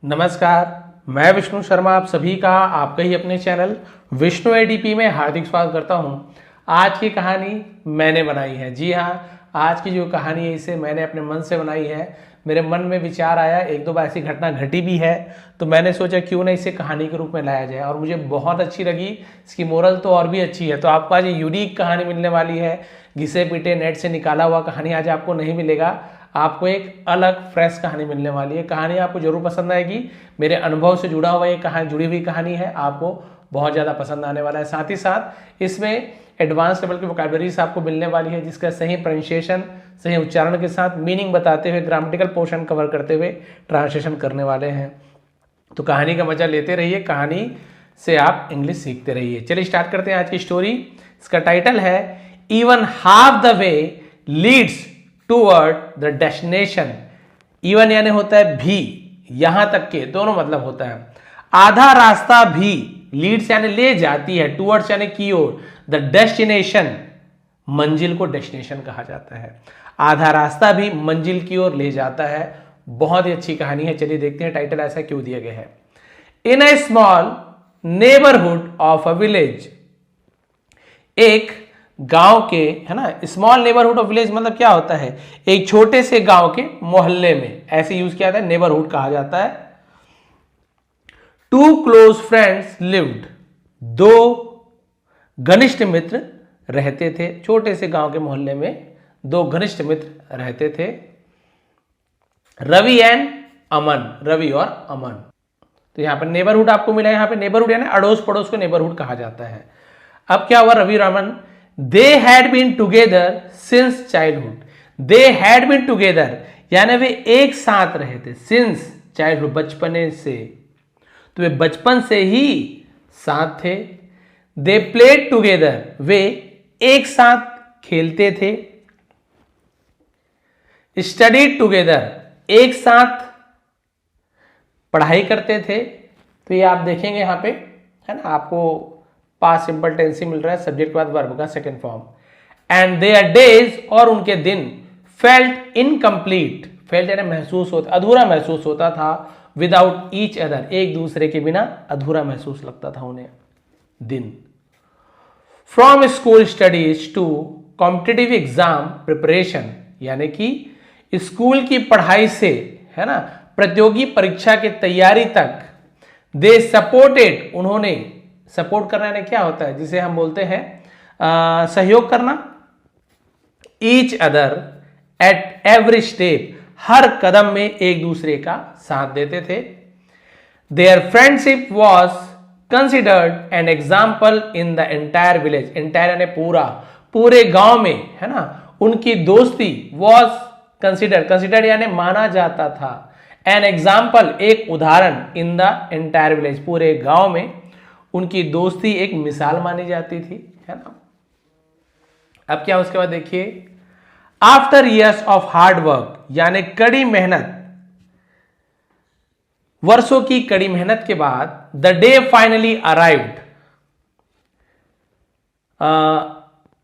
नमस्कार, मैं विष्णु शर्मा आप सभी का आपके ही अपने चैनल विष्णु एडीपी में हार्दिक स्वागत करता हूं। आज की कहानी मैंने बनाई है। जी हाँ, आज की जो कहानी है इसे मैंने अपने मन से बनाई है। मेरे मन में विचार आया, एक दो बार ऐसी घटना घटी भी है, तो मैंने सोचा क्यों ना इसे कहानी के रूप में लाया जाए और मुझे बहुत अच्छी लगी। इसकी मोरल तो और भी अच्छी है। तो आपको आज ये यूनिक कहानी मिलने वाली है, घिसे पीटे नेट से निकाला हुआ कहानी आज आपको नहीं मिलेगा। आपको एक अलग फ्रेश कहानी मिलने वाली है। कहानी आपको जरूर पसंद आएगी। मेरे अनुभव से जुड़ा हुआ ये कहानी, जुड़ी हुई कहानी है, आपको बहुत ज़्यादा पसंद आने वाला है। साथ ही साथ इसमें एडवांस लेवल की वोकैबुलरीज आपको मिलने वाली है, जिसका सही प्रोनाउंसिएशन, सही उच्चारण के साथ मीनिंग बताते हुए, ग्रामेटिकल पोर्शन कवर करते हुए ट्रांसलेशन करने वाले हैं। तो कहानी का मजा लेते रहिए, कहानी से आप इंग्लिश सीखते रहिए। चलिए स्टार्ट करते हैं आज की स्टोरी। इसका टाइटल है even half the way Leeds toward the destination. Even यानी होता है भी, यहां तक के, दोनों मतलब होता है। आधा रास्ता भी, लीड्स यानी ले जाती है, टूवर्ड्स यानी की ओर, द डेस्टिनेशन, मंजिल को डेस्टिनेशन कहा जाता है। आधा रास्ता भी मंजिल की ओर ले जाता है। बहुत ही अच्छी कहानी है। चलिए देखते हैं टाइटल ऐसा क्यों दिया गया है। In a small neighbourhood of a village, एक गांव के, है ना, स्मॉल नेबरहुड ऑफ विलेज मतलब क्या होता है, एक छोटे से गांव के मोहल्ले में, ऐसे यूज किया जाता है, नेबरहुड कहा जाता है। टू क्लोज फ्रेंड्स लिव्ड, दो घनिष्ठ मित्र रहते थे। छोटे से गांव के मोहल्ले में दो घनिष्ठ मित्र रहते थे, रवि एंड अमन, रवि और अमन। तो यहां पर नेबरहुड आपको मिला है। यहां पर नेबरहुड यानी अड़ोस पड़ोस को नेबरहुड कहा जाता है। अब क्या हुआ, रवि और अमन, they had been together since childhood, they had been together यानी वे एक साथ रहे थे, since childhood बचपने से, तो वे बचपन से ही साथ थे। they played together वे एक साथ खेलते थे। studied together एक साथ पढ़ाई करते थे। तो ये आप देखेंगे यहां पे, है ना, आपको पास्ट सिंपल टेंस ही मिल रहा है, सब्जेक्ट के बाद वर्ब का second form. And there days, और उनके दिन, फेल्ट इनकम्प्लीट, फेल्ट यानी महसूस होता, अधूरा महसूस होता था, विदाउट ईच अदर, एक दूसरे के बिना अधूरा महसूस लगता था उन्हें दिन। From school studies to competitive exam preparation, यानी कि स्कूल की पढ़ाई से, है ना, प्रतियोगी परीक्षा की तैयारी तक, दे सपोर्टेड, उन्होंने, सपोर्ट करना यानी क्या होता है, जिसे हम बोलते हैं सहयोग करना, each other at every step, हर कदम में एक दूसरे का साथ देते थे। Their friendship was considered an example in the entire village, entire यानी पूरा, पूरे गांव में, है ना, उनकी दोस्ती, वॉज कंसिडर्ड, कंसिडर्ड यानी माना जाता था, एन एग्जाम्पल एक उदाहरण, इन द एंटायर विलेज पूरे गांव में उनकी दोस्ती एक मिसाल मानी जाती थी, है ना। अब क्या उसके बाद देखिए, after years of hard work यानी कड़ी मेहनत, वर्षों की कड़ी मेहनत के बाद, the day finally arrived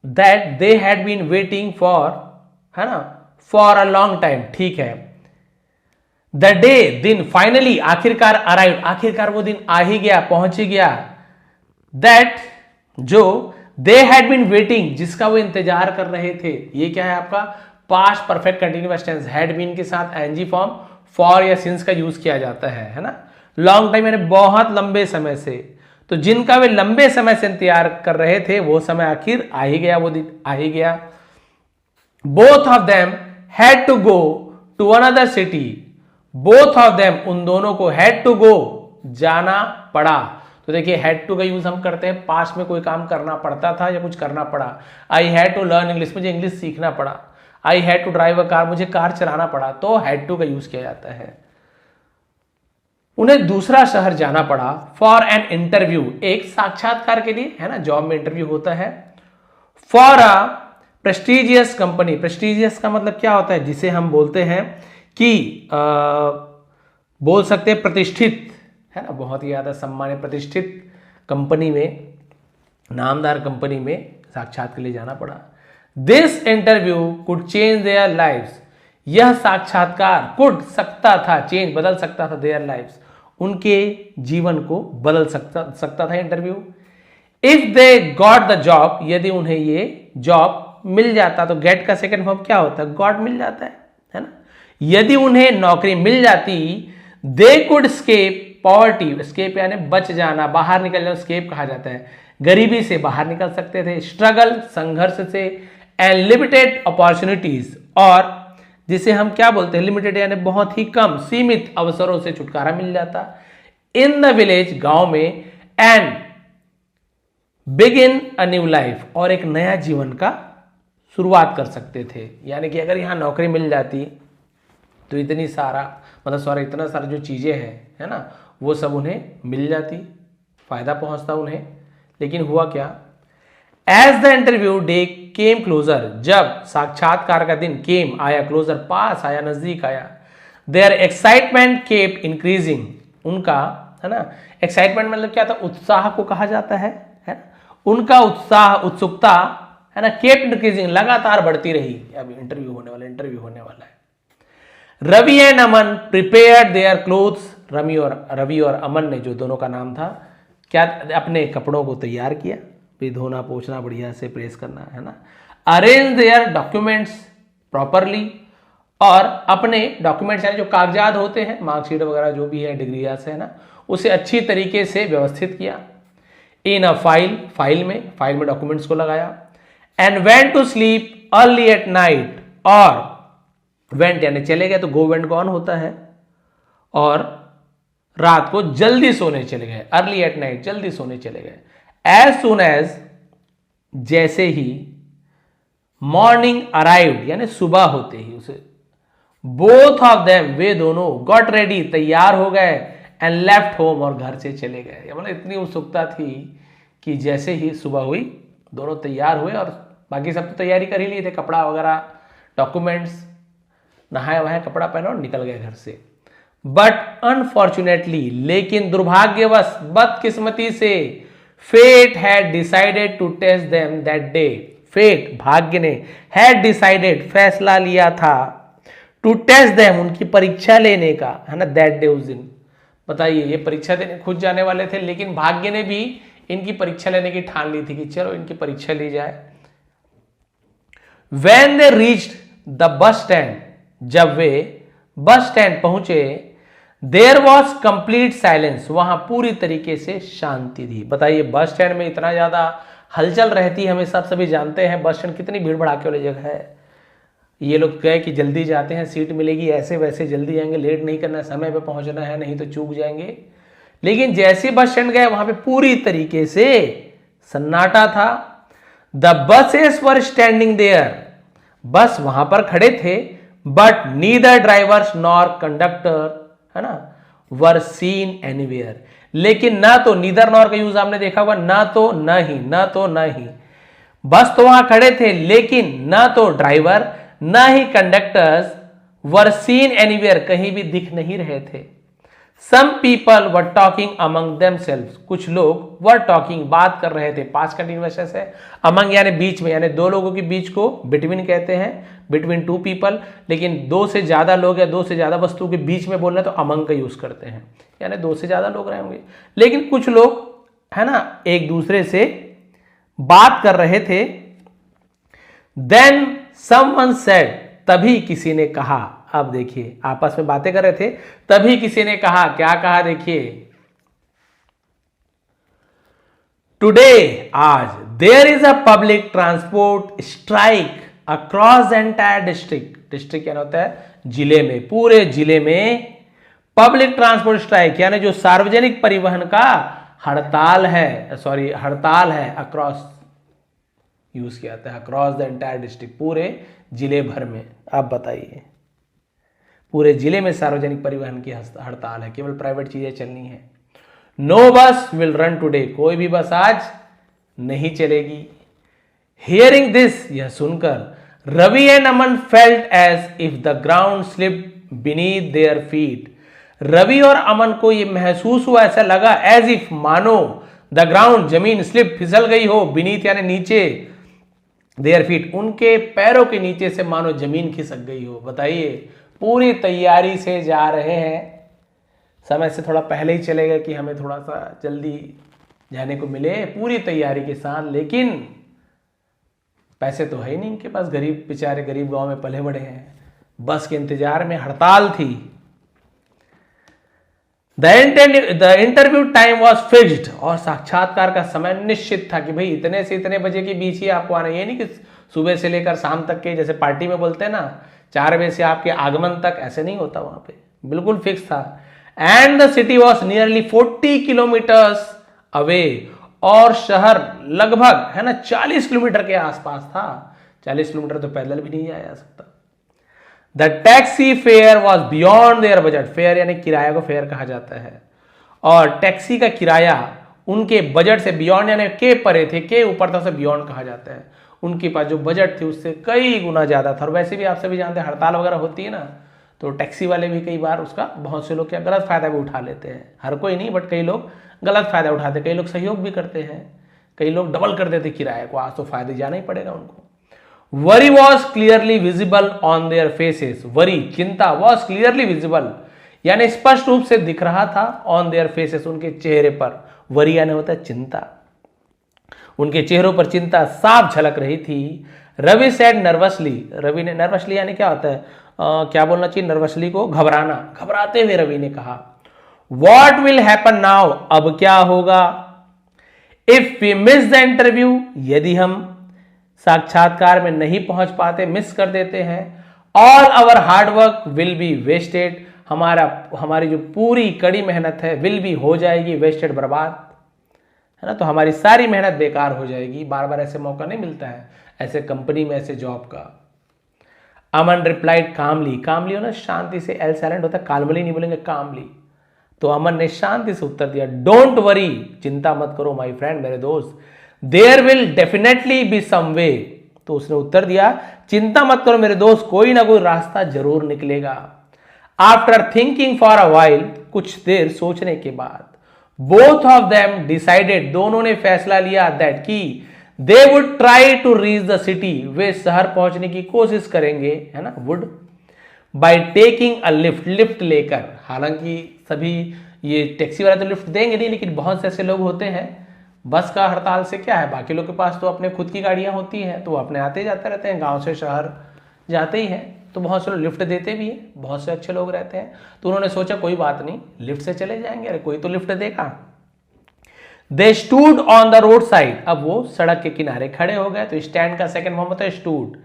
that they had been waiting for, है ना, फॉर अ लॉन्ग टाइम, ठीक है। द डे, दिन, फाइनली आखिरकार, अराइव्ड आखिरकार वो दिन आ ही गया, पहुंच ही गया। दैट जो, दे हैड बीन वेटिंग जिसका वो इंतजार कर रहे थे, ये क्या है आपका past perfect continuous tense, had been के साथ आईएनजी फॉर्म फॉर या सिंस का यूज किया जाता है ना। लॉन्ग टाइम यानी बहुत लंबे समय से, तो जिनका वे लंबे समय से इंतजार कर रहे थे वो समय आखिर आ ही गया, वो दिन आ ही गया। Both of them had to go to another city, both of them उन दोनों को, हैड टू गो जाना पड़ा। तो देखिए हैड टू का यूज हम करते हैं पास्ट में, कोई काम करना पड़ता था या कुछ करना पड़ा। I had to learn English, मुझे इंग्लिश सीखना पड़ा। I had to drive a car, मुझे कार चलाना पड़ा, तो हैड टू का यूज किया जाता है। उन्हें दूसरा शहर जाना पड़ा, फॉर एन इंटरव्यू, एक साक्षात्कार के लिए, है ना, जॉब में इंटरव्यू होता है। For a prestigious company, prestigious का मतलब क्या होता है, जिसे हम बोलते हैं कि बोल सकते हैं प्रतिष्ठित, है ना, बहुत ही ज्यादा सम्मानित प्रतिष्ठित कंपनी में, नामदार कंपनी में साक्षात के लिए जाना पड़ा। This interview could change their lives, यह साक्षात्कार कुड सकता था चेंज, बदल सकता था देयर लाइफ्स, उनके जीवन को बदल सकता था interview. If they got the job, यदि उन्हें ये जॉब मिल जाता, तो गेट का सेकंड फॉर्म क्या होता है, गॉट मिल जाता है ना। यदि उन्हें नौकरी मिल जाती, they could escape poverty, escape यानी बच जाना, बाहर निकल जाना, स्केप कहा जाता है, गरीबी से बाहर निकल सकते थे, स्ट्रगल संघर्ष से, एंड लिमिटेड अपॉर्चुनिटीज, और जिसे हम क्या बोलते हैं लिमिटेड यानी बहुत ही कम, सीमित अवसरों से छुटकारा मिल जाता, इन द विलेज गांव में, and begin a new life, और एक नया जीवन का शुरुआत कर सकते थे। यानी कि अगर यहां नौकरी मिल जाती तो इतना सारा जो चीजें हैं, है ना, वो सब उन्हें मिल जाती, फायदा पहुंचता उन्हें। लेकिन हुआ क्या, as the interview day came closer, जब साक्षात्कार का दिन केम आया, क्लोजर पास आया, नजदीक आया, देयर एक्साइटमेंट केप इंक्रीजिंग, उनका, है ना, एक्साइटमेंट मतलब क्या था, उत्साह को कहा जाता है ना? उनका उत्साह, उत्सुकता, है ना, केप इंक्रीजिंग, लगातार बढ़ती रही। अब इंटरव्यू होने वाला है। Ravi and Aman prepared their clothes, Ravi और अमन ने, जो दोनों का नाम था, क्या अपने कपड़ों को तैयार किया, फिर धोना पोछना, बढ़िया से प्रेस करना, है ना, अरेंज देयर डॉक्यूमेंट्स प्रॉपरली, और अपने डॉक्यूमेंट्स यानी जो कागजात होते हैं, मार्कशीट वगैरह जो भी है, डिग्रिया से, है ना, उसे अच्छी तरीके से व्यवस्थित किया। इन अ फाइल में डॉक्यूमेंट्स को लगाया, and went to sleep early at night, और वेंट यानी चले गए, तो गो वेंट गॉन होता है, और रात को जल्दी सोने चले गए, अर्ली एट नाइट, जल्दी सोने चले गए। एज सुन एज, जैसे ही, मॉर्निंग अराइव्ड यानी सुबह होते ही, उसे, बोथ ऑफ देम, वे दोनों, गॉट रेडी, तैयार हो गए, एंड लेफ्ट होम, और घर से चले गए। मतलब इतनी उत्सुकता थी कि जैसे ही सुबह हुई दोनों तैयार हुए, और बाकी सब तो तैयारी कर ही लिए थे, कपड़ा वगैरह, डॉक्यूमेंट्स, नहाए वहाए, कपड़ा पहना और निकल गए घर से। बट अनफॉर्चुनेटली, लेकिन दुर्भाग्यवश, बदकिस्मती से, fate had decided to test them that day, fate भाग्य ने, हैड डिसाइडेड फैसला लिया था, टू टेस्ट देम उनकी परीक्षा लेने का, है ना, दैट डे उस दिन। बताइए, ये परीक्षा देने खुद जाने वाले थे, लेकिन भाग्य ने भी इनकी परीक्षा लेने की ठान ली थी कि चलो इनकी परीक्षा ली जाए। When they reached the bus stand, जब वे बस स्टैंड पहुंचे, देयर वॉज कंप्लीट साइलेंस, वहां पूरी तरीके से शांति थी। बताइए, बस स्टैंड में इतना ज्यादा हलचल रहती है, हमें सब सभी जानते हैं बस स्टैंड कितनी भीड़ भड़ाके वाली जगह है। ये लोग कहे कि जल्दी जाते हैं, सीट मिलेगी, ऐसे वैसे जल्दी जाएंगे, लेट नहीं करना, समय पे पहुंचना है, नहीं तो चूक जाएंगे। लेकिन जैसे बस स्टैंड गए, वहां पे पूरी तरीके से सन्नाटा था। The buses were standing there, bus वहां पर खड़े थे, but neither drivers nor conductor, है ना, वर सीन एनीवेयर, लेकिन ना तो, नीदर नॉर का यूज आपने देखा होगा, ना तो ना ही, बस तो वहां खड़े थे, लेकिन ना तो ड्राइवर ना ही कंडक्टर्स वर सीन एनीवेयर, कहीं भी दिख नहीं रहे थे। Some people were talking among themselves, कुछ लोग वर टॉकिंग, बात कर रहे थे, पास्ट कंटिन्यूअस है, अमंग यानी बीच में, यानी दो लोगों के बीच को बिटवीन कहते हैं, बिटवीन टू पीपल, लेकिन दो से ज्यादा लोग या दो से ज्यादा वस्तुओं के बीच में बोलना तो अमंग का यूज करते हैं, यानी दो से ज्यादा लोग रहे होंगे। लेकिन कुछ लोग, है ना, एक दूसरे से बात कर रहे थे। देन समवन सेड, तभी किसी ने कहा, अब देखिए आपस में बातें कर रहे थे, तभी किसी ने कहा, क्या कहा देखिए, टुडे, आज, there is a public transport strike across entire district, district क्या होता है, जिले में, पूरे जिले में पब्लिक ट्रांसपोर्ट स्ट्राइक यानी जो सार्वजनिक परिवहन का हड़ताल है, हड़ताल है, अक्रॉस यूज किया जाता है, अक्रॉस द एंटायर डिस्ट्रिक्ट, पूरे जिले भर में। आप बताइए, पूरे जिले में सार्वजनिक परिवहन की हड़ताल है, केवल प्राइवेट चीजें चलनी है। नो बस विल रन टुडे, कोई भी बस आज नहीं चलेगी। हियरिंग दिस, यह सुनकर, Ravi and Aman felt as if the ground slipped beneath their feet, Ravi और अमन को यह महसूस हुआ, ऐसा लगा, एज इफ, मानो, द ग्राउंड, जमीन, स्लिप, फिसल गई हो, बीनीथ यानी नीचे, देयर फीट, उनके पैरों के नीचे से मानो जमीन खिसक गई हो। बताइए, पूरी तैयारी से जा रहे हैं, समय से थोड़ा पहले ही चले गए कि हमें थोड़ा सा जल्दी जाने को मिले, पूरी तैयारी के साथ, लेकिन पैसे तो है ही नहीं इनके पास, गरीब बेचारे, गरीब गांव में पले बड़े हैं, बस के इंतजार में, हड़ताल थी। The interview time was fixed, और साक्षात्कार का समय निश्चित था कि भाई इतने से इतने बजे के बीच ही आपको आना। ये नहीं कि सुबह से लेकर शाम तक के, जैसे पार्टी में बोलते हैं ना 4 बजे से आपके आगमन तक, ऐसे नहीं होता वहां पे, बिल्कुल फिक्स था। And the city was nearly 40 kilometres away, और शहर लगभग है ना 40 किलोमीटर के आसपास था। 40 किलोमीटर तो पैदल भी नहीं जाया जा सकता। The taxi fare was beyond their budget, fair यानी किराया को फेयर कहा जाता है, और टैक्सी का किराया उनके बजट से बियॉन्ड यानी के परे थे, के ऊपर था, से बियॉन्ड कहा जाता है। उनके पास जो बजट थी उससे कई गुना ज्यादा था। और वैसे भी आप सभी जानते हैं हड़ताल वगैरह होती है ना, तो टैक्सी वाले भी कई बार उसका, बहुत से लोग क्या गलत फायदा भी उठा लेते हैं, हर कोई नहीं बट कई लोग गलत फायदा उठाते, कई लोग सहयोग भी करते हैं, कई लोग डबल कर देते किराए को, आज तो फायदे जाना ही पड़ेगा उनको। Worry was clearly visible on their faces, worry चिंता, वॉज क्लियरली विजिबल यानी स्पष्ट रूप से दिख रहा था, ऑन देयर फेसेस उनके चेहरे पर, वरी यानी होता है चिंता, उनके चेहरों पर चिंता साफ झलक रही थी। रवि सेड नर्वसली, रवि ने, नर्वसली यानी क्या होता है, क्या बोलना चाहिए, नर्वसली को घबराना, घबराते हुए रवि ने कहा, वॉट विल हैपन नाउ, अब क्या होगा, if we miss the interview, यदि हम साक्षात्कार में नहीं पहुंच पाते, मिस कर देते हैं, all our hard work will be wasted, हमारी जो पूरी कड़ी मेहनत है विल बी हो जाएगी वेस्टेड, बर्बाद, है ना, तो हमारी सारी मेहनत बेकार हो जाएगी। बार बार ऐसे मौका नहीं मिलता है ऐसे कंपनी में, ऐसे जॉब का। अमन रिप्लाइड कामली, कामली हो ना शांति से, एल साइलेंट होता है, कालमली नहीं बोलेंगे, कामली। तो अमन ने शांति से उत्तर दिया, डोंट वरी, चिंता मत करो माय फ्रेंड, मेरे दोस्त, there will definitely be some way, तो उसने उत्तर दिया, चिंता मत करो मेरे दोस्त, कोई ना कोई रास्ता जरूर निकलेगा। After thinking for a while, कुछ देर सोचने के बाद, बोथ ऑफ देम डिसाइडेड, दोनों ने फैसला लिया, दैट की they would try to reach the city, वे शहर पहुंचने की कोशिश करेंगे, है ना, would, by taking a lift, lift लेकर। हालांकि सभी ये टैक्सी वाले तो लिफ्ट देंगे नहीं, लेकिन बहुत से ऐसे लोग होते हैं, बस का हड़ताल से क्या है, बाकी लोग के पास तो अपने खुद की गाड़ियां होती हैं, तो वो अपने आते जाते रहते हैं, गांव से शहर जाते ही हैं, तो बहुत से लोग लिफ्ट देते भी हैं, बहुत से अच्छे लोग रहते हैं। तो उन्होंने सोचा कोई बात नहीं, लिफ्ट से चले जाएंगे, अरे कोई तो लिफ्ट देगा। They stood on the road side, अब वो सड़क के किनारे खड़े हो गए, तो स्टैंड का सेकंड फॉर्म होता है stood,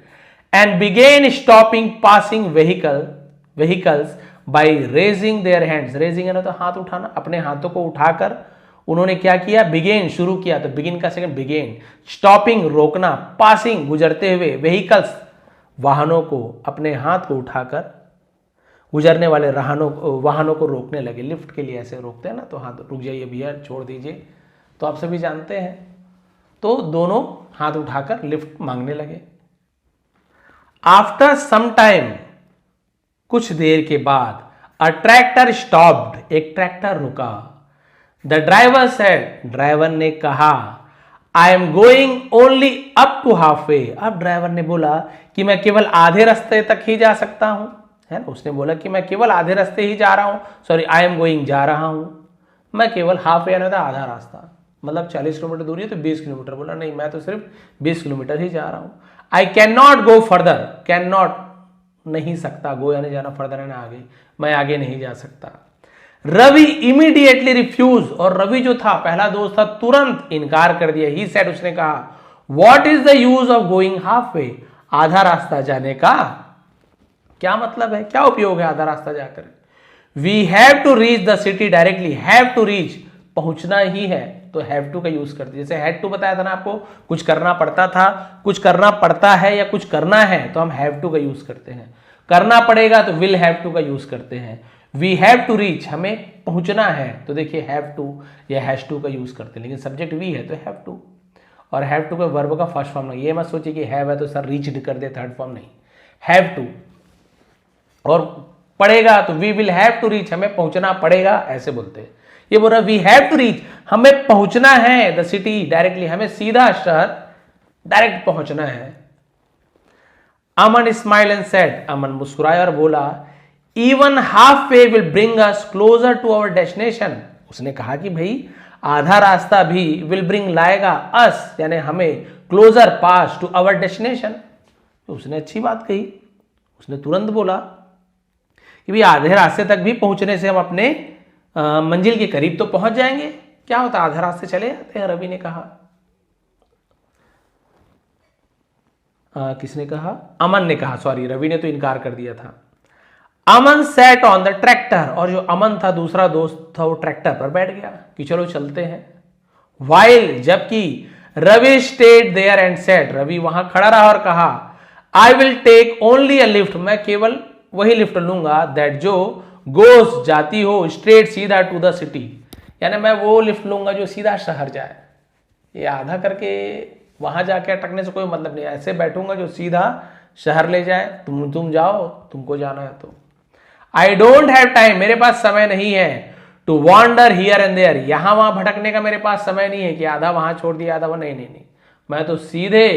and began stopping passing vehicles by raising their hands, raising है ना तो हाथ उठाना, अपने हाथों को उठाकर उन्होंने क्या किया, बिगेन शुरू किया, तो बिगिन का सेकंड बिगेन, स्टॉपिंग रोकना, पासिंग गुजरते हुए, व्हीकल्स वाहनों को, अपने हाथ को उठाकर गुजरने वाले वाहनों को रोकने लगे। लिफ्ट के लिए ऐसे रोकते हैं ना, तो हाथ रुक जाइए भैया, छोड़ दीजिए, तो आप सभी जानते हैं। तो दोनों हाथ उठाकर लिफ्ट मांगने लगे। आफ्टर सम टाइम, कुछ देर के बाद, अ ट्रैक्टर स्टॉप्ड, एक ट्रैक्टर रुका। द ड्राइवर सेड, ड्राइवर ने कहा, I am going only up to half way, अब ड्राइवर ने बोला कि मैं केवल आधे रास्ते तक ही जा सकता हूं, है ना, उसने बोला कि मैं केवल आधे रास्ते ही जा रहा हूं, सॉरी आई एम गोइंग जा रहा हूं, मैं केवल हाफ वे, था आधा रास्ता, मतलब 40 किलोमीटर दूरी है तो 20 किलोमीटर, बोला नहीं मैं तो सिर्फ 20 किलोमीटर ही जा रहा हूं। I can not go further, can not नहीं सकता, गो यानी जाना, फर्दर यानी आगे, मैं आगे नहीं जा सकता। रवि इमीडिएटली रिफ्यूज, और रवि जो था पहला दोस्त था, तुरंत इनकार कर दिया। ही सेड, उसने कहा, what is the use of going half वे, आधा रास्ता जाने का क्या मतलब है, क्या उपयोग है आधा रास्ता जाकर। We have to reach the city directly, have to reach, पहुंचना ही है, तो हैव टू का यूज करते, जैसे हैड टू बताया था ना आपको, कुछ करना पड़ता था, कुछ करना पड़ता है या कुछ करना है तो हम हैव टू का यूज करते हैं, करना पड़ेगा तो विल हैव टू का यूज करते हैं। वी हैव टू रीच, हमें पहुंचना है, तो देखिए हैव टू या हैज टू का यूज करते हैं, लेकिन सब्जेक्ट वी है तो हैव टू, और हैव टू का वर्ब का फर्स्ट फॉर्म नहीं, ये मत सोचिए कि हैव है तो सर रीच्ड कर दे, थर्ड फॉर्म नहीं, हैव टू, और पड़ेगा तो we will have to reach, हमें पहुंचना पड़ेगा, ऐसे बोलते हैं। ये बोल रहा वी हैव टू रीच, हमें पहुंचना है, द सिटी डायरेक्टली, हमें सीधा शहर डायरेक्ट पहुंचना है, Aman smile and said, Aman मुस्कुराया और बोला, even half way will bring us closer to our destination. उसने कहा कि भाई आधा रास्ता भी विल ब्रिंग लाएगा अस, यानी हमें, क्लोजर पास टू आवर डेस्टिनेशन। तो उसने अच्छी बात कही, उसने तुरंत बोला कि भाई आधे रास्ते तक भी पहुंचने से हम अपने मंजिल के करीब तो पहुंच जाएंगे, क्या होता आधा रास्ते चले जाते हैं। रवि ने कहा, किसने कहा, अमन ने कहा, सॉरी रवि ने तो इनकार कर दिया था। अमन सेट ऑन द ट्रैक्टर, और जो अमन था दूसरा दोस्त था वो ट्रैक्टर पर बैठ गया कि चलो चलते हैं। वाइल, जबकि Ravi stayed there and said, Ravi वहां खड़ा रहा और कहा, I will take only a lift, मैं केवल वही लिफ्ट लूंगा, दैट जो गोस जाती हो स्ट्रेट सीधा टू द सिटी, यानी मैं वो लिफ्ट लूंगा जो सीधा शहर जाए। ये आधा करके वहां जाके अटकने से कोई मतलब नहीं, ऐसे बैठूंगा जो सीधा शहर ले जाए, तुम जाओ, तुमको जाना है तो। आई डोंट हैव टाइम, मेरे पास समय नहीं है, to wander here and there, यहां वहां भटकने का मेरे पास समय नहीं है कि आधा वहां छोड़ दिया आधा वहां, नहीं, मैं तो सीधे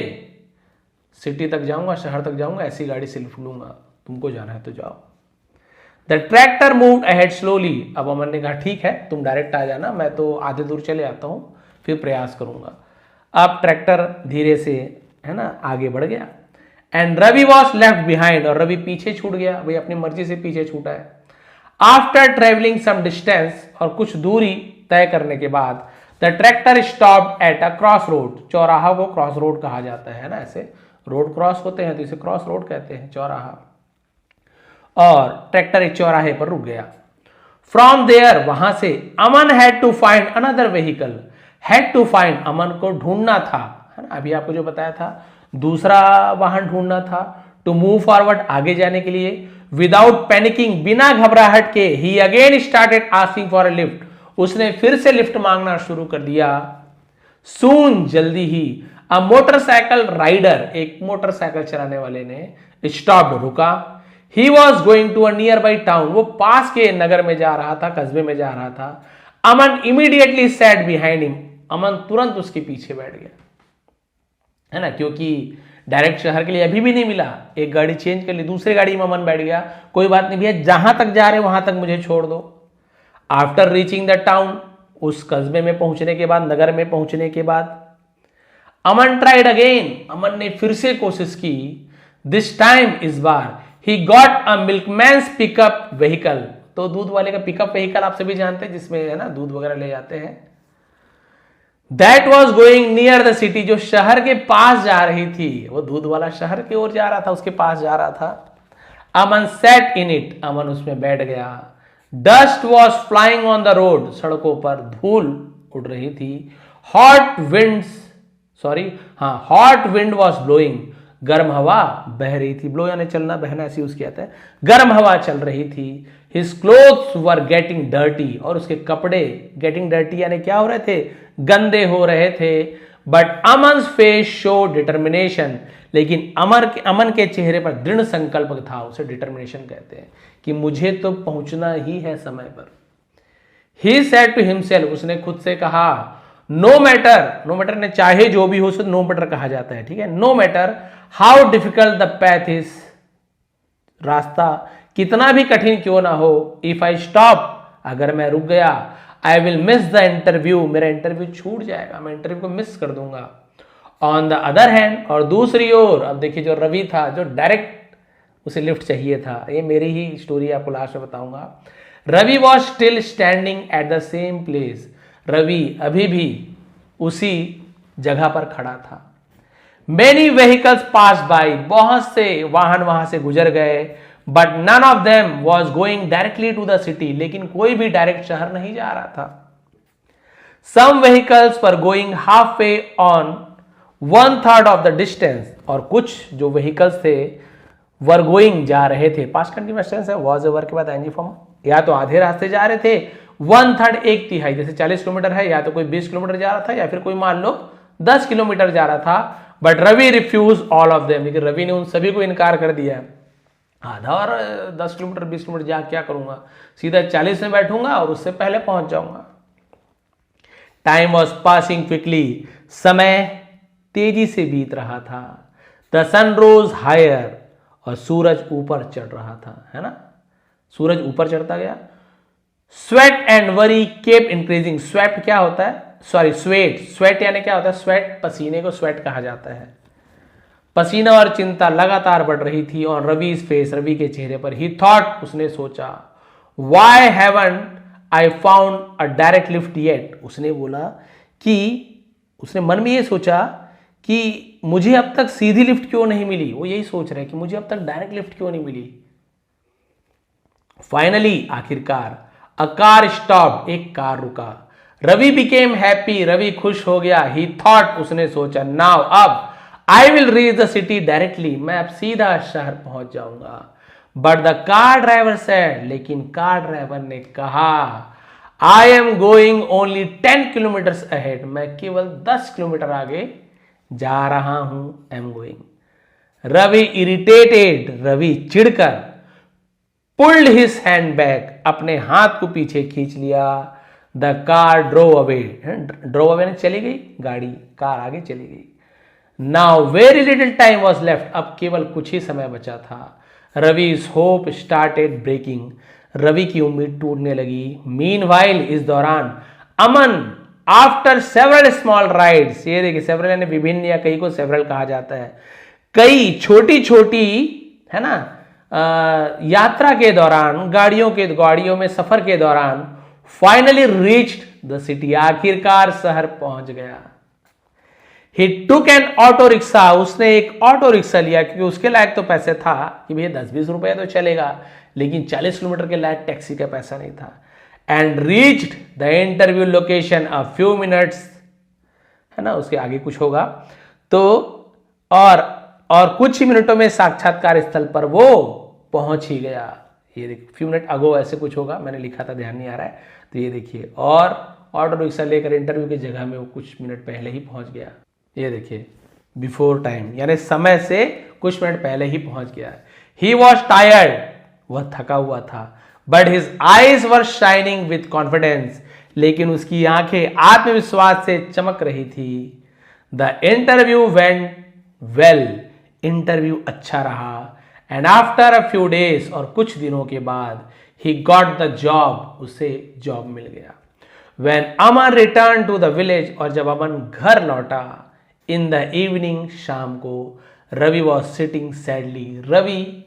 सिटी तक जाऊंगा, शहर तक जाऊंगा, ऐसी गाड़ी से लिफ्ट लूंगा, तुमको जाना है तो जाओ। The tractor moved ahead slowly, अब अमन ने कहा ठीक है तुम डायरेक्ट आ जाना, मैं तो आधे दूर चले आता हूं, फिर प्रयास करूंगा। अब ट्रैक्टर धीरे से, है ना, आगे बढ़ गया। And Ravi was left behind, और रवि पीछे छूट गया, भाई अपनी मर्जी से पीछे छूटा है। आफ्टर ट्रेवलिंग सम डिस्टेंस, और कुछ दूरी तय करने के बाद, the tractor stopped at a cross road, चौराहा को क्रॉस रोड कहा जाता है ना, ऐसे रोड क्रॉस होते हैं तो इसे क्रॉस रोड कहते हैं, चौराहा। और ट्रैक्टर एक चौराहे पर रुक गया। फ्रॉम देयर, वहां से, Aman had to find another vehicle, had to find, Aman को ढूंढना था, है ना, अभी आपको जो बताया था, दूसरा वाहन ढूंढना था, टू मूव फॉरवर्ड, आगे जाने के लिए, विदाउट पैनिकिंग, बिना घबराहट के, he again started asking for a lift, उसने फिर से लिफ्ट मांगना शुरू कर दिया। सून, जल्दी ही, अ मोटरसाइकिल राइडर, एक मोटरसाइकिल चलाने वाले ने स्टॉप्ड, रुका। He was going to a nearby town, वो पास के नगर में जा रहा था, कस्बे में जा रहा था। अमन इमीडिएटली सैट बिहाइंड हिम, अमन तुरंत उसके पीछे बैठ गया, है ना, क्योंकि डायरेक्ट शहर के लिए अभी भी नहीं मिला, एक गाड़ी चेंज कर ली, दूसरी गाड़ी में अमन बैठ गया, कोई बात नहीं भैया, जहां तक जा रहे वहां तक मुझे छोड़ दो। आफ्टर रीचिंग द टाउन, उस कस्बे में पहुंचने के बाद, नगर में पहुंचने के बाद, अमन ट्राइड अगेन, अमन ने फिर से कोशिश की। दिस टाइम, इस बार, he got a milkman's pickup vehicle, तो दूध वाले का पिकअप व्हीकल आप सभी जानते हैं, जिसमें है ना दूध वगैरह ले जाते हैं। That was going near the city, जो शहर के पास जा रही थी, वो दूध वाला शहर की ओर जा रहा था, उसके पास जा रहा था। अमन सेट इन इट, अमन उसमें बैठ गया। Dust was flying on the road, सड़कों पर धूल उड़ रही थी। हॉट विंड वॉज ब्लोइंग, गर्म हवा बह रही थी, ब्लो यानी चलना, बहना ऐसे यूज किया था, गर्म हवा चल रही थी। His clothes were getting dirty, और उसके कपड़े गेटिंग डर्टी यानी क्या हो रहे थे, गंदे हो रहे थे। बट अमन्स फेस शो डिटर्मिनेशन, लेकिन अमन के चेहरे पर दृढ़ संकल्प था, उसे डिटर्मिनेशन कहते हैं, कि मुझे तो पहुंचना ही है समय पर। ही सेड टू हिमसेल्फ, उसने खुद से कहा, नो मैटर ने चाहे जो भी हो, उसे नो मैटर कहा जाता है, ठीक है, no matter how difficult the path is, रास्ता कितना भी कठिन क्यों ना हो, इफ आई स्टॉप, अगर मैं रुक गया, I will miss the interview, मेरा इंटरव्यू छूट जाएगा, मैं इंटरव्यू को मिस कर दूंगा। ऑन द अदर हैंड, और दूसरी ओर, अब देखिए जो रवि था, जो डायरेक्ट उसे लिफ्ट चाहिए था, ये मेरी ही स्टोरी आपको लास्ट में बताऊंगा। Ravi was still standing at the same place, Ravi अभी भी उसी जगह पर खड़ा था। मेनी व्हीकल्स पास बाई, बहुत से वाहन वहां से गुजर गए। But none of them was going directly to the city, लेकिन कोई भी डायरेक्ट शहर नहीं जा रहा था। Some vehicles were going half way on 1/3 of the distance, और कुछ जो व्हीकल्स थे वर गोइंग, जा रहे थे, पास्ट कंटिन्यूअस टेंस है, वॉज ओवर के बाद आईएनजी फॉर्म, या तो आधे रास्ते जा रहे थे, 1/3 एक तिहाई, जैसे 40 किलोमीटर है, या तो कोई 20 किलोमीटर जा रहा था, या फिर कोई मान लो 10 किलोमीटर जा रहा था। But Ravi refuse all of them, लेकिन रवि ने उन सभी को इनकार कर दिया। आधा और 10 किलोमीटर 20 किलोमीटर जा क्या करूंगा, सीधा 40 में बैठूंगा और उससे पहले पहुंच जाऊंगा। टाइम वॉज पासिंग क्विकली, समय तेजी से बीत रहा था। द सन रोज हायर, और सूरज ऊपर चढ़ रहा था, है ना, सूरज ऊपर चढ़ता गया। Sweat and worry kept increasing. Sweat क्या होता है, सॉरी स्वेट, स्वेट यानी क्या होता है, स्वेट पसीने को स्वेट कहा जाता है। पसीना और चिंता लगातार बढ़ रही थी और रवीज फेस, रवि के चेहरे पर। ही थॉट, उसने सोचा, why haven't I found a direct lift yet. उसने बोला कि उसने मन में ये सोचा कि मुझे अब तक सीधी लिफ्ट क्यों नहीं मिली। वो यही सोच रहे हैं कि मुझे अब तक डायरेक्ट लिफ्ट क्यों नहीं मिली। फाइनली, आखिरकार, अ कार स्टॉप, एक कार रुका। रवि बिकेम हैप्पी, रवि खुश हो गया। ही थॉट, उसने सोचा, नाउ, अब I will reach the city directly, मैं अब सीधा शहर पहुंच जाऊंगा। But the car driver said, लेकिन कार ड्राइवर ने कहा, I am going only 10 kilometres ahead, मैं केवल 10 किलोमीटर आगे जा रहा हूं। I am going. Ravi irritated, Ravi चिढ़कर, पुल्ड हिज हैंड बैक, अपने हाथ को पीछे खींच लिया। The car drove away, drove away ने चली गई गाड़ी, कार आगे चली गई। Now very little time was left, अब केवल कुछ ही समय बचा था। Ravi's hope started breaking, Ravi की उम्मीद टूटने लगी। मीनवाइल, इस दौरान, Aman, after several small rides, ये देखिए सेवरल यानी विभिन्न या कई को सेवरल कहा जाता है, कई छोटी छोटी, है ना, यात्रा के दौरान, गाड़ियों में सफर के दौरान, फाइनली रीच्ड द सिटी, आखिरकार शहर पहुंच गया। ही टुक एन ऑटो रिक्शा, उसने एक ऑटो रिक्शा लिया, क्योंकि उसके लायक तो पैसे था कि भैया 10-20 रुपए तो चलेगा, लेकिन 40 किलोमीटर के लायक टैक्सी का पैसा नहीं था। And reached the interview location a few minutes, है ना, उसके आगे कुछ होगा तो, और कुछ ही मिनटों में साक्षात्कार स्थल पर वो पहुंच ही गया। ये देखिए, फ्यू मिनट अगो ऐसे कुछ होगा, मैंने लिखा था ध्यान नहीं आ रहा है, तो ये देखिए, और ऑटो रिक्शा लेकर इंटरव्यू की जगह में वो कुछ मिनट पहले ही पहुंच गया। ये देखिए, बिफोर टाइम यानी समय से कुछ मिनट पहले ही पहुंच गया। ही वॉज टायर्ड, वह थका हुआ था। But his eyes were shining with confidence, लेकिन उसकी आंखें आत्मविश्वास से चमक रही थी। The interview went well, interview अच्छा रहा। And after a few days, और कुछ दिनों के बाद, ही गॉट द जॉब, उसे जॉब मिल गया। When Aman return to the village, और जब अमन घर लौटा, इन द इवनिंग, शाम को, Ravi was sitting sadly, Ravi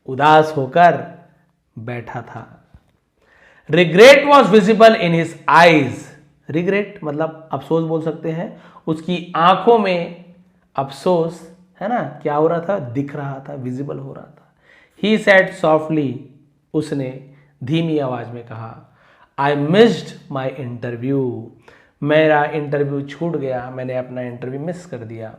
उदास होकर बैठा था। Regret was visible in his eyes, regret मतलब अफसोस बोल सकते हैं, उसकी आंखों में अफसोस, है ना, क्या हो रहा था, दिख रहा था, विजिबल हो रहा था। ही सेड सॉफ्टली, उसने धीमी आवाज में कहा, आई मिस्ड माई इंटरव्यू, मेरा इंटरव्यू छूट गया, मैंने अपना इंटरव्यू मिस कर दिया।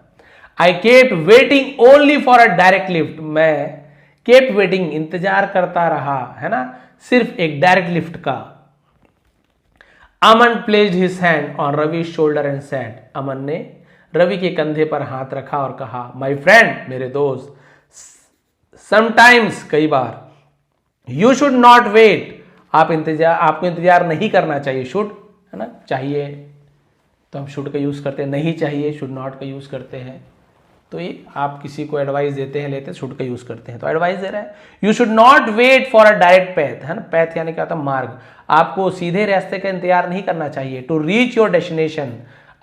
I kept waiting only for a direct lift, मैं केप्ट वेटिंग, इंतजार करता रहा, है ना, सिर्फ एक डायरेक्ट लिफ्ट का। Aman placed his hand on Ravi shoulder and said, Aman ने रवि के कंधे पर हाथ रखा और कहा, माई फ्रेंड, मेरे दोस्त, समटाइम्स, कई बार, यू शुड नॉट वेट, आपको इंतजार नहीं करना चाहिए। शुड, है ना, चाहिए तो हम शुड का यूज करते हैं, नहीं चाहिए शुड नॉट का यूज करते हैं। तो ये आप किसी को एडवाइस देते हैं, लेते हैं, शुड का यूज करते हैं, तो एडवाइस दे रहा है। You should not wait for a direct path, है ना, पैथ यानी क्या होता है, मार्ग, आपको सीधे रास्ते का इंतजार नहीं करना चाहिए। टू रीच योर डेस्टिनेशन,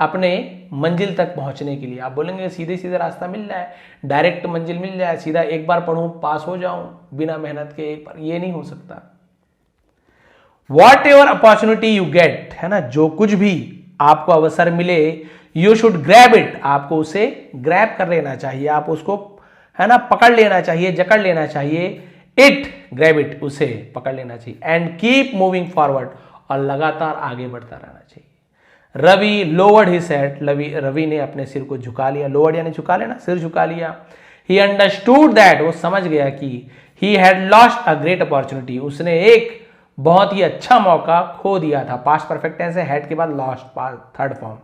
अपने मंजिल तक पहुंचने के लिए। आप बोलेंगे सीधे सीधे रास्ता मिल जाए, डायरेक्ट मंजिल मिल जाए, सीधा एक बार पढ़ूं पास हो जाऊं बिना मेहनत के, एक बार, ये नहीं हो सकता। What ever opportunity you get, है ना, जो कुछ भी आपको अवसर मिले, यू शुड ग्रैब इट, आपको उसे ग्रैब कर लेना चाहिए, आप उसको, है ना, पकड़ लेना चाहिए, जकड़ लेना चाहिए। इट, ग्रैब इट, उसे पकड़ लेना चाहिए। एंड कीप मूविंग फॉरवर्ड, और लगातार आगे बढ़ता रहना चाहिए। Ravi lowered his head, Ravi ने अपने सिर को झुका लिया, लोवर्ड यानी झुका लेना, सिर झुका लिया। ही अंडरस्टूड दैट, वो समझ गया कि he had lost a great opportunity, उसने एक बहुत ही अच्छा मौका खो दिया था। पास्ट परफेक्ट टेंस है, हैड के बाद lost, third form.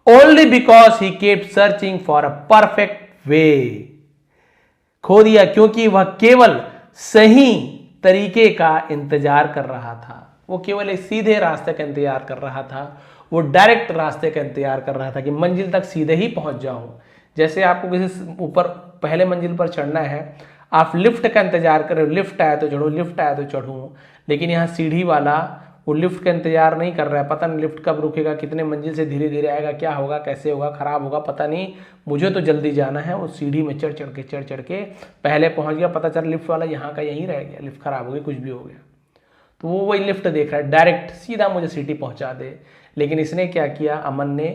Only because he kept searching for a perfect way, खो दिया क्योंकि वह केवल सही तरीके का इंतजार कर रहा था। वो केवल एक सीधे रास्ते का इंतजार कर रहा था, वो डायरेक्ट रास्ते का इंतजार कर रहा था कि मंजिल तक सीधे ही पहुंच जाऊं। जैसे आपको किसी ऊपर पहले मंजिल पर चढ़ना है, आप लिफ्ट का इंतजार कर रहे हो, लिफ्ट आया तो चढ़ो, लिफ्ट आया तो चढ़ूँ, लेकिन यहाँ सीढ़ी वाला वो लिफ्ट का इंतजार नहीं कर रहा है, पता नहीं लिफ्ट कब रुकेगा, कितने मंजिल से धीरे धीरे आएगा, क्या होगा, कैसे होगा, खराब होगा, पता नहीं, मुझे तो जल्दी जाना है। उस सीढ़ी में चढ़ चढ़ के पहले पहुंच गया, पता चला लिफ्ट वाला यहाँ का यहीं रह गया, लिफ्ट खराब हो गई, कुछ भी हो गया। तो वो वही लिफ्ट देख रहा है, डायरेक्ट सीधा मुझे सिटी पहुंचा दे। लेकिन इसने क्या किया, अमन ने,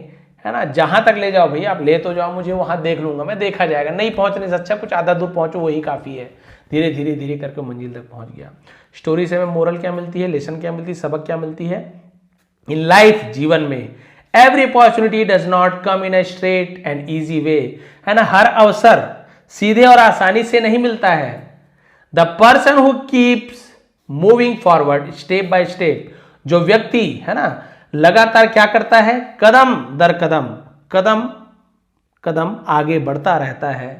है ना, जहां तक ले जाओ भैया, आप ले तो जाओ मुझे, वहां देख लूंगा मैं, देखा जाएगा, नहीं पहुंचने से अच्छा कुछ आधा दूर पहुंचो, वही काफ़ी है। धीरे धीरे धीरे करके मंजिल तक पहुंच गया। स्टोरी से हमें मोरल क्या मिलती है, लेसन क्या मिलती है, सबक क्या मिलती है इन लाइफ, जीवन में? Every opportunity does not come in a straight and easy way, है ना, हर अवसर सीधे और आसानी से नहीं मिलता है। The person who keeps moving forward step by step, जो व्यक्ति, है ना, लगातार क्या करता है, कदम दर कदम, कदम कदम आगे बढ़ता रहता है,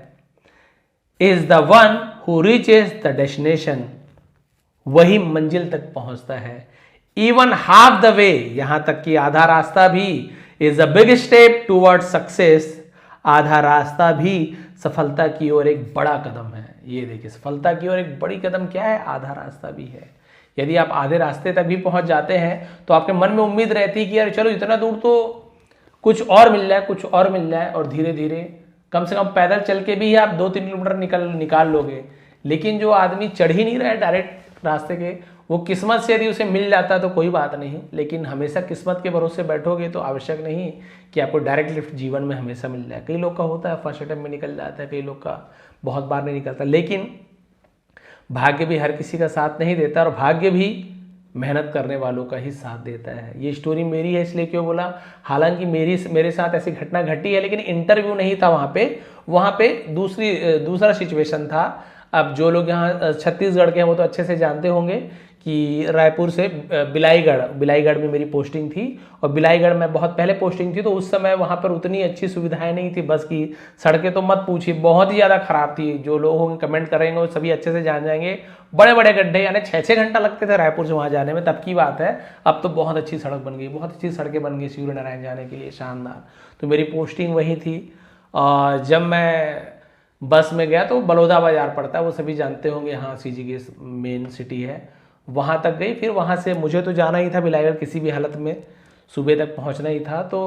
is the one who reaches the destination, वही मंजिल तक पहुंचता है। इवन हाफ द वे, यहां तक कि आधा रास्ता भी, is a big step toward success, आधा रास्ता भी सफलता की ओर एक बड़ा कदम है। ये देखिए, सफलता की ओर एक बड़ी कदम क्या है, आधा रास्ता भी है। यदि आप आधे रास्ते तक भी पहुंच जाते हैं तो आपके मन में उम्मीद रहती है कि यार चलो इतना दूर तो कुछ और मिल जाए, कुछ और मिल जाए, और धीरे धीरे कम से कम पैदल चल के भी आप 2-3 किलोमीटर निकाल लोगे। लेकिन जो आदमी चढ़ ही नहीं रहा है डायरेक्ट रास्ते के, वो किस्मत से यदि उसे मिल जाता तो कोई बात नहीं, लेकिन हमेशा किस्मत के भरोसे बैठोगे तो आवश्यक नहीं कि आपको डायरेक्ट लिफ्ट जीवन में हमेशा मिल जाए। कई लोग का होता है फर्स्ट अटेम्प्ट में निकल जाता है, कई लोग का बहुत बार नहीं निकलता, लेकिन भाग्य भी हर किसी का साथ नहीं देता, और भाग्य भी मेहनत करने वालों का ही साथ देता है। ये स्टोरी मेरी है इसलिए क्यों बोला, हालांकि मेरे साथ ऐसी घटना घटी है, लेकिन इंटरव्यू नहीं था वहाँ पे दूसरा सिचुएशन था। अब जो लोग यहाँ छत्तीसगढ़ के हैं वो तो अच्छे से जानते होंगे कि रायपुर से बिलाईगढ़ में मेरी पोस्टिंग थी, और बिलाईगढ़ में बहुत पहले पोस्टिंग थी, तो उस समय वहाँ पर उतनी अच्छी सुविधाएं नहीं थी बस की। सड़कें तो मत पूछिए, बहुत ही ज़्यादा खराब थी। जो लोग होंगे कमेंट करेंगे वो सभी अच्छे से जान जाएंगे। बड़े बड़े गड्ढे, यानी 6-6 घंटा लगते थे रायपुर से वहाँ जाने में, तब की बात है। अब तो बहुत अच्छी सड़क बन गई, बहुत अच्छी सड़कें बन गई सूर्य नारायण जाने के लिए, शानदार। तो मेरी पोस्टिंग वहीं थी, और जब मैं बस में गया तो बलौदा बाजार पड़ता है, वो सभी जानते होंगे, यहाँ सीजीके मेन सिटी है, वहाँ तक गई। फिर वहाँ से मुझे तो जाना ही था बिलाईगढ़, किसी भी हालत में सुबह तक पहुँचना ही था। तो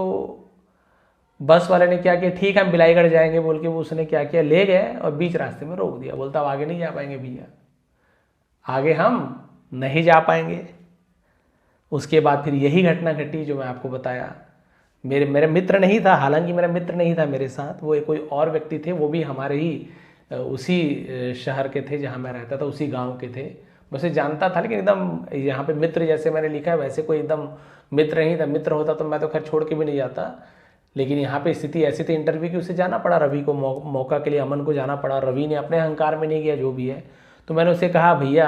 बस वाले ने क्या किया, ठीक है हम बिलाईगढ़ जाएंगे बोल के वो उसने क्या किया, ले गए और बीच रास्ते में रोक दिया। बोलता अब आगे नहीं जा पाएंगे भैया, आगे हम नहीं जा पाएंगे। उसके बाद फिर यही घटना घटी जो मैं आपको बताया। मेरे मित्र नहीं था, हालांकि मेरा मित्र नहीं था मेरे साथ, वो कोई और व्यक्ति थे, वो भी हमारे ही उसी शहर के थे जहाँ मैं रहता था, उसी गाँव के थे। वैसे जानता था, लेकिन एकदम यहाँ पे मित्र जैसे मैंने लिखा है वैसे कोई एकदम मित्र नहीं था। मित्र होता तो मैं तो खैर छोड़ के भी नहीं जाता, लेकिन यहाँ पे स्थिति ऐसी थी इंटरव्यू की, उसे जाना पड़ा, रवि को मौका के लिए अमन को जाना पड़ा। रवि ने अपने अहंकार में नहीं किया जो भी है, तो मैंने उसे कहा भैया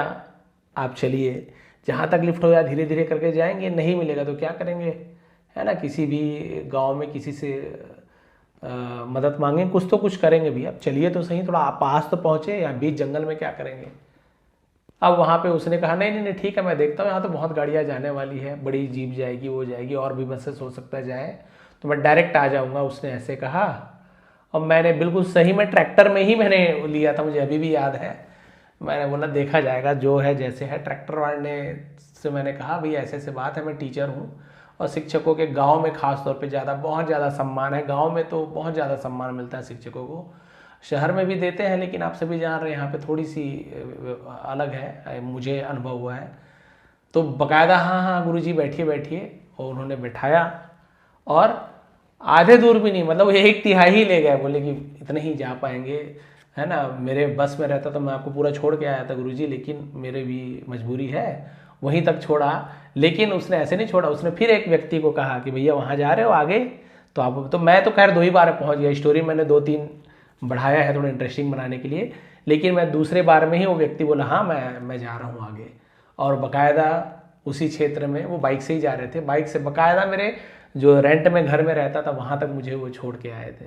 आप चलिए, जहाँ तक लिफ्ट हो जाए धीरे धीरे करके जाएंगे, नहीं मिलेगा तो क्या करेंगे, है ना, किसी भी गाँव में किसी से मदद मांगें, कुछ तो कुछ करेंगे भैया, चलिए तो सही, थोड़ा पास तो पहुँचे, या बीच जंगल में क्या करेंगे। अब वहाँ पे उसने कहा नहीं नहीं नहीं ठीक है मैं देखता हूँ, यहाँ तो बहुत गाड़ियाँ जाने वाली है, बड़ी जीप जाएगी, वो जाएगी, और भी बसेस हो सकता है जाए, तो मैं डायरेक्ट आ जाऊँगा, उसने ऐसे कहा। और मैंने बिल्कुल सही में ट्रैक्टर में ही मैंने लिया था, मुझे अभी भी याद है। मैंने बोला देखा जाएगा जो है जैसे है। ट्रैक्टर वाले से मैंने कहा भैया ऐसे ऐसे बात है, मैं टीचर हूँ, और शिक्षकों के गाँव में खास तौर पर बहुत ज़्यादा सम्मान है, गाँव में तो बहुत ज़्यादा सम्मान मिलता है शिक्षकों को, शहर में भी देते हैं, लेकिन आप सभी जान रहे हैं यहाँ पे थोड़ी सी अलग है, मुझे अनुभव हुआ है। तो बकायदा हाँ गुरुजी बैठिए बैठिए, और उन्होंने बैठाया, और आधे दूर भी नहीं, मतलब 1/3 ही ले गए, बोले कि इतने ही जा पाएंगे, है ना। मेरे बस में रहता तो मैं आपको पूरा छोड़ के आया था गुरुजी, लेकिन मेरे भी मजबूरी है, वहीं तक छोड़ा। लेकिन उसने ऐसे नहीं छोड़ा, उसने फिर एक व्यक्ति को कहा कि भैया वहाँ जा रहे हो आगे, तो आप, तो मैं तो खैर 2 ही बार पहुँच गया, स्टोरी मैंने 2-3 बढ़ाया है थोड़ा इंटरेस्टिंग बनाने के लिए, लेकिन मैं दूसरे बार में ही वो व्यक्ति बोला हाँ मैं जा रहा हूँ आगे। और बकायदा उसी क्षेत्र में वो बाइक से ही जा रहे थे, बाइक से बकायदा मेरे जो रेंट में घर में रहता था वहाँ तक मुझे वो छोड़ के आए थे।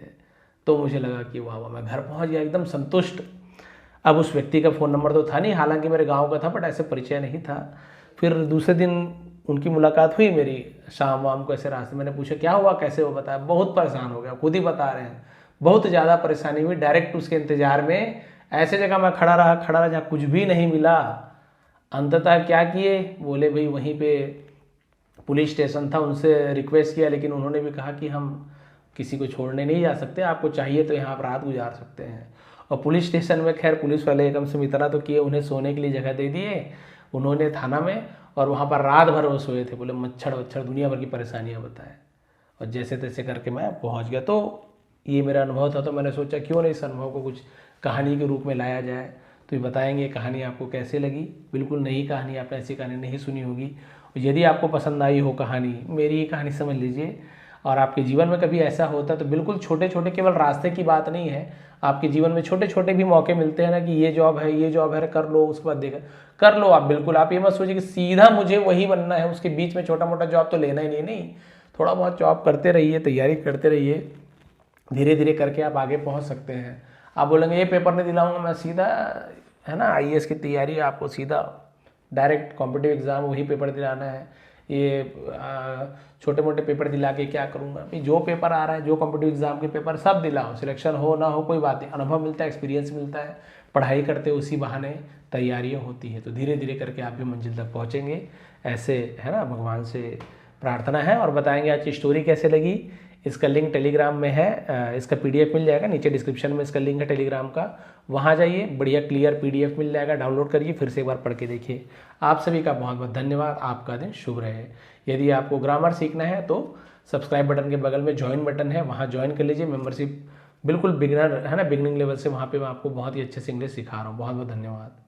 तो मुझे लगा कि वाह वाह, मैं घर पहुँच गया एकदम संतुष्ट। अब उस व्यक्ति का फ़ोन नंबर तो था नहीं, हालांकि मेरे गाँव का था, बट ऐसे परिचय नहीं था। फिर दूसरे दिन उनकी मुलाकात हुई मेरी, शाम वाम को ऐसे रास्ते, मैंने पूछा क्या हुआ कैसे हो, बताया बहुत परेशान हो गया, खुद ही बता रहे हैं बहुत ज़्यादा परेशानी हुई। डायरेक्ट उसके इंतज़ार में ऐसे जगह मैं खड़ा रहा जहाँ कुछ भी नहीं मिला। अंततः क्या किए, बोले भाई वहीं पे पुलिस स्टेशन था, उनसे रिक्वेस्ट किया, लेकिन उन्होंने भी कहा कि हम किसी को छोड़ने नहीं जा सकते, आपको चाहिए तो यहाँ आप रात गुजार सकते हैं। और पुलिस स्टेशन में खैर पुलिस वाले कम से इतना तो किए, उन्हें सोने के लिए जगह दे दिए उन्होंने थाना में, और वहाँ पर रात भर वो सोए थे। बोले मच्छर वच्छर दुनिया भर की परेशानियाँ बताए, और जैसे तैसे करके मैं पहुँच गया। तो ये मेरा अनुभव था, तो मैंने सोचा क्यों नहीं इस अनुभव को कुछ कहानी के रूप में लाया जाए। तो ये बताएंगे कहानी आपको कैसे लगी। बिल्कुल नई कहानी, आपने ऐसी कहानी नहीं सुनी होगी। यदि आपको पसंद आई हो कहानी, मेरी ही कहानी समझ लीजिए, और आपके जीवन में कभी ऐसा होता है तो बिल्कुल छोटे छोटे, केवल रास्ते की बात नहीं है, आपके जीवन में छोटे छोटे भी मौके मिलते हैं ना कि ये जॉब है कर लो, उसके बाद देखा कर लो आप। बिल्कुल आप ये मत सोचिए कि सीधा मुझे वही बनना है, उसके बीच में छोटा मोटा जॉब तो लेना ही नहीं। थोड़ा बहुत जॉब करते रहिए, तैयारी करते रहिए, धीरे धीरे करके आप आगे पहुंच सकते हैं। आप बोलेंगे ये पेपर नहीं दिलाऊंगा मैं, सीधा है ना आईएएस की तैयारी, आपको सीधा डायरेक्ट कॉम्पिटिटिव एग्ज़ाम वही पेपर दिलाना है। ये छोटे मोटे पेपर दिला के क्या करूँगा, जो पेपर आ रहा है, जो कॉम्पिटिटिव एग्ज़ाम के पेपर सब दिलाओ, सिलेक्शन हो ना हो कोई बात नहीं, अनुभव मिलता है, एक्सपीरियंस मिलता है, पढ़ाई करते उसी बहाने तैयारियाँ होती है। तो धीरे धीरे करके आप भी मंजिल तक पहुँचेंगे, ऐसे है ना भगवान से प्रार्थना है। और बताएंगे आज की स्टोरी कैसे लगी। इसका लिंक टेलीग्राम में है, इसका पीडीएफ मिल जाएगा, नीचे डिस्क्रिप्शन में इसका लिंक है टेलीग्राम का, वहाँ जाइए, बढ़िया क्लियर पीडीएफ मिल जाएगा, डाउनलोड करिए, फिर से एक बार पढ़ के देखिए। आप सभी का बहुत बहुत धन्यवाद, आपका दिन शुभ रहे। यदि आपको ग्रामर सीखना है तो सब्सक्राइब बटन के बगल में ज्वाइन बटन है, वहाँ ज्वाइन कर लीजिए। मेंबरशिप बिल्कुल बिगिनर है ना, बिगिनिंग लेवल से वहाँ पे मैं आपको बहुत ही अच्छे से इंग्लिश सिखा रहा हूँ। बहुत बहुत धन्यवाद।